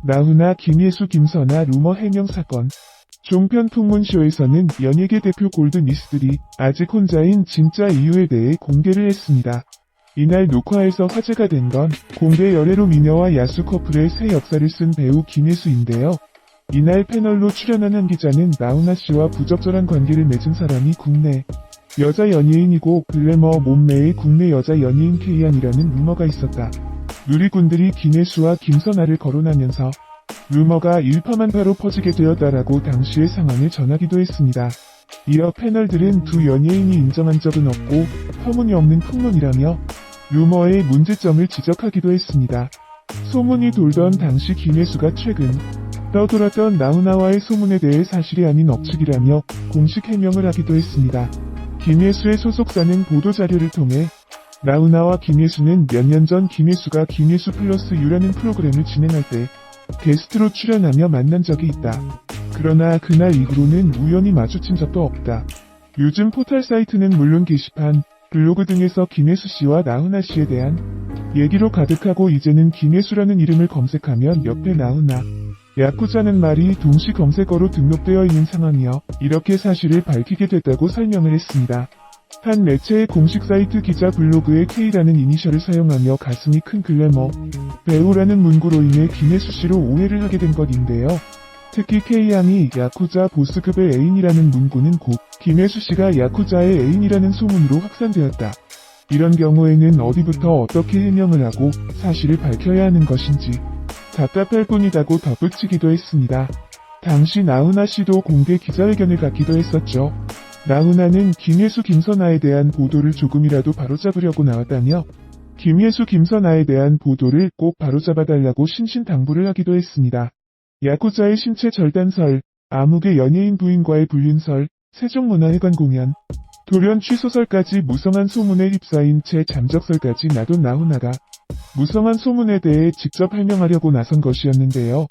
나훈아, 김예수, 김선아 루머 해명 사건. 종편 풍문쇼에서는 연예계 대표 골드미스들이 아직 혼자인 진짜 이유에 대해 공개를 했습니다. 이날 녹화에서 화제가 된 건 공개 열애로 미녀와 야수 커플의 새 역사를 쓴 배우 김예수인데요. 이날 패널로 출연한 한 기자는 나훈아 씨와 부적절한 관계를 맺은 사람이 국내 여자 연예인이고 글래머 몸매의 국내 여자 연예인 K양이라는 루머가 있었다. 누리꾼들이 김예수와 김선아를 거론하면서 루머가 일파만파로 퍼지게 되었다라고 당시의 상황을 전하기도 했습니다. 이어 패널들은 두 연예인이 인정한 적은 없고 터무니없는 풍문이라며 루머의 문제점을 지적하기도 했습니다. 소문이 돌던 당시 김예수가 최근 떠돌았던 나훈아와의 소문에 대해 사실이 아닌 억측이라며 공식 해명을 하기도 했습니다. 김예수의 소속사는 보도자료를 통해 나훈아와 김예수는 몇 년 전 김예수가 김예수 플러스 U라는 프로그램을 진행할 때 게스트로 출연하며 만난 적이 있다. 그러나 그날 이후로는 우연히 마주친 적도 없다. 요즘 포털 사이트는 물론 게시판, 블로그 등에서 김예수 씨와 나훈아 씨에 대한 얘기로 가득하고 이제는 김예수라는 이름을 검색하면 옆에 나훈아, 야쿠자는 말이 동시 검색어로 등록되어 있는 상황이어 이렇게 사실을 밝히게 됐다고 설명을 했습니다. 한 매체의 공식 사이트 기자 블로그에 K라는 이니셜을 사용하며 가슴이 큰 글래머 배우라는 문구로 인해 김예수 씨로 오해를 하게 된 것인데요. 특히 K양이 야쿠자 보스급의 애인이라는 문구는 곧 김예수 씨가 야쿠자의 애인이라는 소문으로 확산되었다. 이런 경우에는 어디부터 어떻게 해명을 하고 사실을 밝혀야 하는 것인지 답답할 뿐이다고 덧붙이기도 했습니다. 당시 나훈아 씨도 공개 기자회견을 갖기도 했었죠. 나훈아는 김예수 김선아에 대한 보도를 조금이라도 바로잡으려고 나왔다며 김예수 김선아에 대한 보도를 꼭 바로잡아달라고 신신당부를 하기도 했습니다. 야쿠자의 신체 절단설, 암흑의 연예인 부인과의 불륜설, 세종문화회관 공연, 돌연 취소설까지 무성한 소문에 휩싸인 채 잠적설까지 놔둔 나훈아가 무성한 소문에 대해 직접 해명하려고 나선 것이었는데요.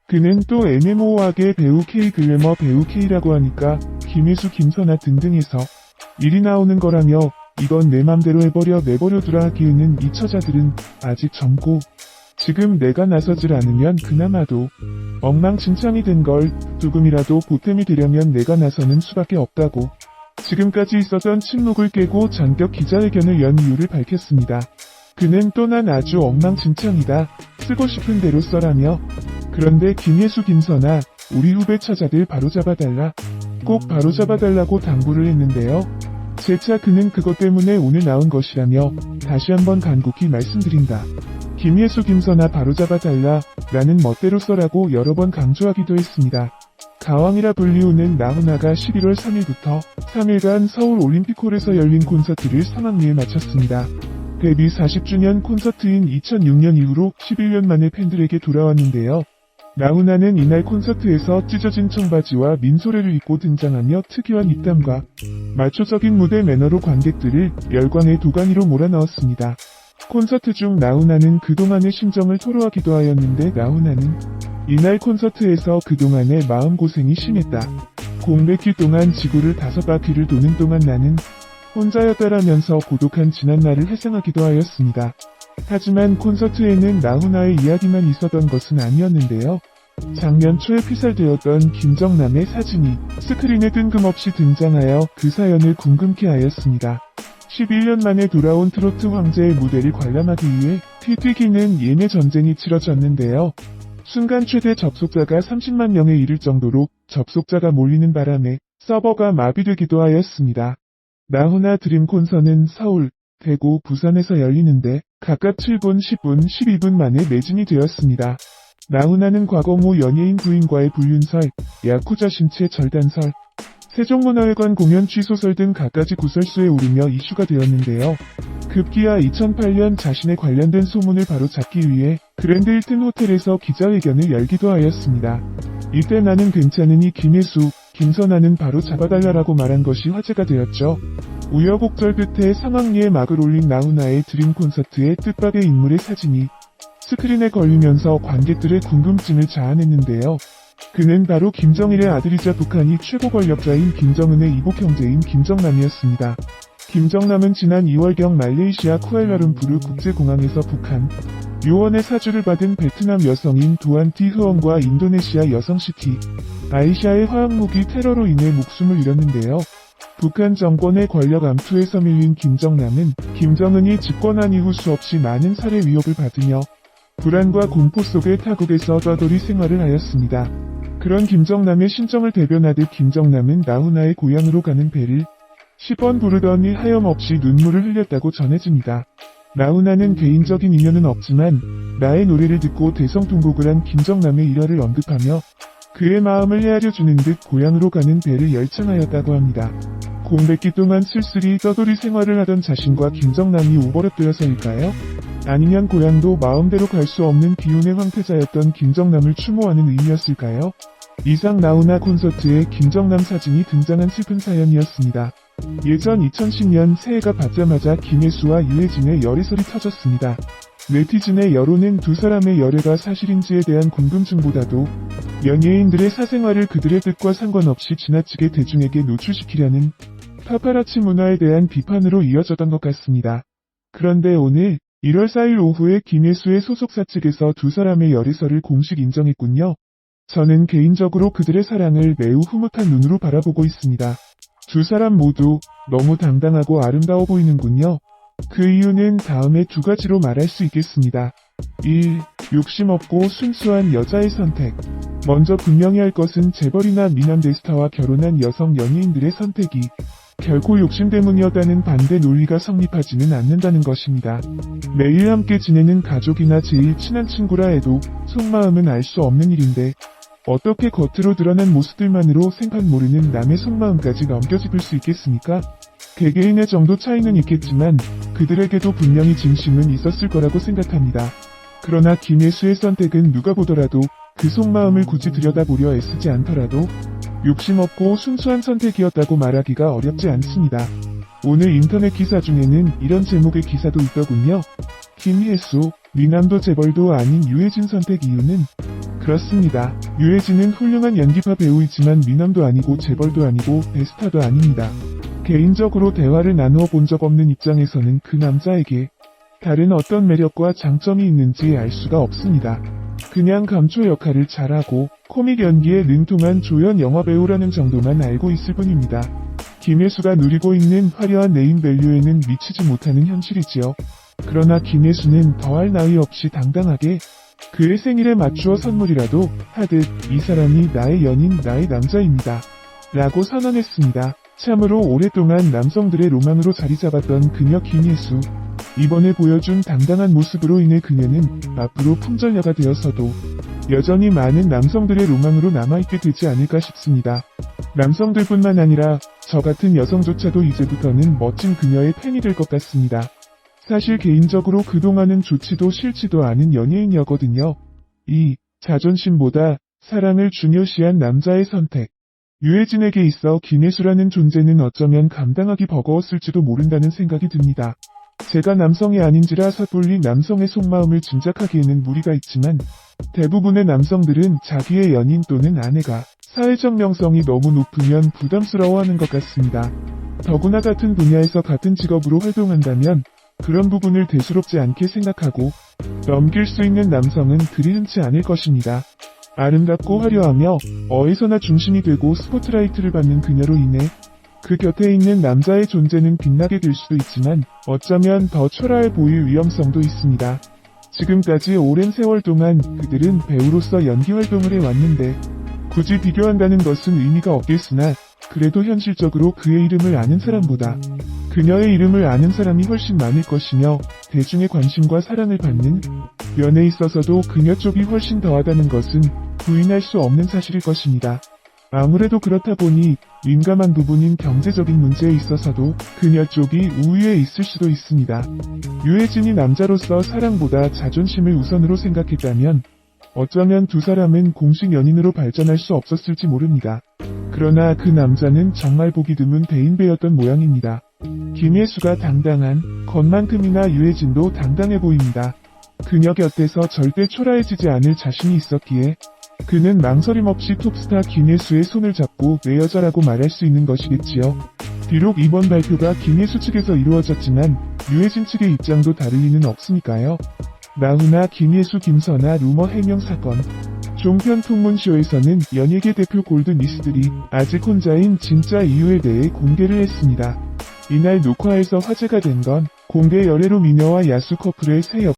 그는 또 애매모호하게 배우 K 글래머 배우 K라고 하니까 김예수 김선아 등등해서 일이 나오는 거라며 이건 내 맘대로 해버려 내버려두라 하기에는 이 처자들은 아직 젊고 지금 내가 나서질 않으면 그나마도 엉망진창이 된 걸 조금이라도 보탬이 되려면 내가 나서는 수밖에 없다고 지금까지 있었던 침묵을 깨고 전격 기자회견을 연 이유를 밝혔습니다. 그는 또 난 아주 엉망진창이다. 쓰고 싶은 대로 써라며 그런데 김예수 김선아 우리 후배 처자들 바로잡아달라. 꼭 바로잡아달라고 당부를 했는데요. 재차 그는 그것 때문에 오늘 나온 것이라며 다시 한번 간곡히 말씀드린다. 김예수 김선아 바로잡아달라 라는 멋대로 써라고 여러 번 강조하기도 했습니다. 가왕이라 불리우는 나훈아가 11월 3일부터 3일간 서울 올림픽홀에서 열린 콘서트를 상황리에 마쳤습니다. 데뷔 40주년 콘서트인 2006년 이후로 11년 만에 팬들에게 돌아왔는데요. 나훈아는 이날 콘서트에서 찢어진 청바지와 민소래를 입고 등장하며 특유한 입담과 마초적인 무대 매너로 관객들을 열광의 도가니로 몰아넣었습니다. 콘서트 중 나훈아는 그동안의 심정을 토로하기도 하였는데 나훈아는 이날 콘서트에서 그동안의 마음고생이 심했다. 공백기 동안 지구를 5바퀴를 도는 동안 나는 혼자였다라면서 고독한 지난날을 회상하기도 하였습니다. 하지만 콘서트에는 나훈아의 이야기만 있었던 것은 아니었는데요. 작년 초에 피살되었던 김정남의 사진이 스크린에 뜬금없이 등장하여 그 사연을 궁금케 하였습니다. 11년 만에 돌아온 트로트 황제의 무대를 관람하기 위해 TT기는 예매 전쟁이 치러졌는데요. 순간 최대 접속자가 30만 명에 이를 정도로 접속자가 몰리는 바람에 서버가 마비되기도 하였습니다. 나훈아 드림 콘서트는 서울, 대구, 부산에서 열리는데 각각 7분, 10분, 12분 만에 매진이 되었습니다. 나훈아는 과거 모 연예인 부인과의 불륜설, 야쿠자 신체 절단설, 세종문화회관 공연 취소설 등 갖가지 구설수에 오르며 이슈가 되었는데요. 급기야 2008년 자신의 관련된 소문을 바로잡기 위해 그랜드 힐튼 호텔에서 기자회견을 열기도 하였습니다. 이때 나는 괜찮으니 김예수, 김선아는 바로 잡아달라라고 말한 것이 화제가 되었죠. 우여곡절 끝에 상황리에 막을 올린 나훈아의 드림 콘서트의 뜻밖의 인물의 사진이 스크린에 걸리면서 관객들의 궁금증을 자아냈는데요. 그는 바로 김정일의 아들이자 북한이 최고 권력자인 김정은의 이복 형제인 김정남이었습니다. 김정남은 지난 2월경 말레이시아 쿠알라룸푸르 국제공항에서 북한 요원의 사주를 받은 베트남 여성인 도안 티 흐엉과 인도네시아 여성 시티 아이샤의 화학무기 테러로 인해 목숨을 잃었는데요. 북한 정권의 권력 암투에 서밀린 김정남은 김정은이 집권한 이후 수없이 많은 살해 위협을 받으며 불안과 공포 속의 타국에서 떠돌이 생활을 하였습니다. 그런 김정남의 심정을 대변하듯 김정남은 나훈아의 고향으로 가는 배를 10번 부르더니 하염없이 눈물을 흘렸다고 전해집니다. 나훈아는 개인적인 인연은 없지만 나의 노래를 듣고 대성통곡을 한 김정남의 일화를 언급하며 그의 마음을 헤아려주는 듯 고향으로 가는 배를 열창하였다고 합니다. 공백기 동안 쓸쓸히 떠돌이 생활을 하던 자신과 김정남이 오버랩되어서일까요? 아니면 고향도 마음대로 갈 수 없는 비운의 황태자였던 김정남을 추모하는 의미였을까요? 이상 나훈아 콘서트에 김정남 사진이 등장한 슬픈 사연이었습니다. 예전 2010년 새해가 밝자마자 김혜수와 유해진의 열애설이 터졌습니다. 네티즌의 여론은 두 사람의 열애가 사실인지에 대한 궁금증보다도 연예인들의 사생활을 그들의 뜻과 상관없이 지나치게 대중에게 노출시키려는 파파라치 문화에 대한 비판으로 이어졌던 것 같습니다. 그런데 오늘 1월 4일 오후에 김혜수의 소속사 측에서 두 사람의 열애설을 공식 인정했군요. 저는 개인적으로 그들의 사랑을 매우 흐뭇한 눈으로 바라보고 있습니다. 두 사람 모두 너무 당당하고 아름다워 보이는군요. 그 이유는 다음에 두 가지로 말할 수 있겠습니다. 1. 욕심 없고 순수한 여자의 선택. 먼저 분명히 할 것은 재벌이나 미남 대스타와 결혼한 여성 연예인들의 선택이 결코 욕심 때문이었다는 반대 논리가 성립하지는 않는다는 것입니다. 매일 함께 지내는 가족이나 제일 친한 친구라 해도 속마음은 알 수 없는 일인데 어떻게 겉으로 드러난 모습들만으로 생판 모르는 남의 속마음까지 넘겨짚을 수 있겠습니까? 개개인의 정도 차이는 있겠지만 그들에게도 분명히 진심은 있었을 거라고 생각합니다. 그러나 김혜수의 선택은 누가 보더라도 그 속마음을 굳이 들여다보려 애쓰지 않더라도 욕심 없고 순수한 선택이었다고 말하기가 어렵지 않습니다. 오늘 인터넷 기사 중에는 이런 제목의 기사도 있더군요. 김혜수, 미남도 재벌도 아닌 유해진 선택 이유는? 그렇습니다. 유해진은 훌륭한 연기파 배우이지만 미남도 아니고 재벌도 아니고 대스타도 아닙니다. 개인적으로 대화를 나누어 본 적 없는 입장에서는 그 남자에게 다른 어떤 매력과 장점이 있는지 알 수가 없습니다. 그냥 감초 역할을 잘하고 코믹 연기에 능통한 조연 영화배우라는 정도만 알고 있을 뿐입니다. 김혜수가 누리고 있는 화려한 네임밸류에는 미치지 못하는 현실이지요. 그러나 김혜수는 더할 나위 없이 당당하게 그의 생일에 맞추어 선물이라도 하듯 이 사람이 나의 연인, 나의 남자입니다. 라고 선언했습니다. 참으로 오랫동안 남성들의 로망으로 자리 잡았던 그녀 김혜수. 이번에 보여준 당당한 모습으로 인해 그녀는 앞으로 품절녀가 되어서도 여전히 많은 남성들의 로망으로 남아있게 되지 않을까 싶습니다. 남성들뿐만 아니라 저 같은 여성조차도 이제부터는 멋진 그녀의 팬이 될 것 같습니다. 사실 개인적으로 그동안은 좋지도 싫지도 않은 연예인이었거든요. 2. 자존심보다 사랑을 중요시한 남자의 선택. 유해진에게 있어 김혜수라는 존재는 어쩌면 감당하기 버거웠을지도 모른다는 생각이 듭니다. 제가 남성이 아닌지라 섣불리 남성의 속마음을 짐작하기에는 무리가 있지만 대부분의 남성들은 자기의 연인 또는 아내가 사회적 명성이 너무 높으면 부담스러워하는 것 같습니다. 더구나 같은 분야에서 같은 직업으로 활동한다면 그런 부분을 대수롭지 않게 생각하고 넘길 수 있는 남성은 그리 흔치 않을 것입니다. 아름답고 화려하며 어디서나 중심이 되고 스포트라이트를 받는 그녀로 인해 그 곁에 있는 남자의 존재는 빛나게 될 수도 있지만 어쩌면 더 초라해 보일 위험성도 있습니다. 지금까지 오랜 세월 동안 그들은 배우로서 연기 활동을 해왔는데 굳이 비교한다는 것은 의미가 없겠으나 그래도 현실적으로 그의 이름을 아는 사람보다 그녀의 이름을 아는 사람이 훨씬 많을 것이며 대중의 관심과 사랑을 받는 면에 있어서도 그녀 쪽이 훨씬 더하다는 것은 부인할 수 없는 사실일 것입니다. 아무래도 그렇다 보니 민감한 부분인 경제적인 문제에 있어서도 그녀 쪽이 우위에 있을 수도 있습니다. 유해진이 남자로서 사랑보다 자존심을 우선으로 생각했다면 어쩌면 두 사람은 공식 연인으로 발전할 수 없었을지 모릅니다. 그러나 그 남자는 정말 보기 드문 대인배였던 모양입니다. 김혜수가 당당한 것만큼이나 유해진도 당당해 보입니다. 그녀 곁에서 절대 초라해지지 않을 자신이 있었기에 그는 망설임 없이 톱스타 김혜수의 손을 잡고 내 여자라고 말할 수 있는 것이겠지요. 비록 이번 발표가 김혜수 측에서 이루어졌지만 류혜진 측의 입장도 다를 리는 없으니까요. 나훈아, 김혜수, 김선아 루머 해명 사건. 종편 통문쇼에서는 연예계 대표 골든이스들이 아직 혼자인 진짜 이유에 대해 공개를 했습니다. 이날 녹화에서 화제가 된 건 공개 열애로 미녀와 야수 커플의 새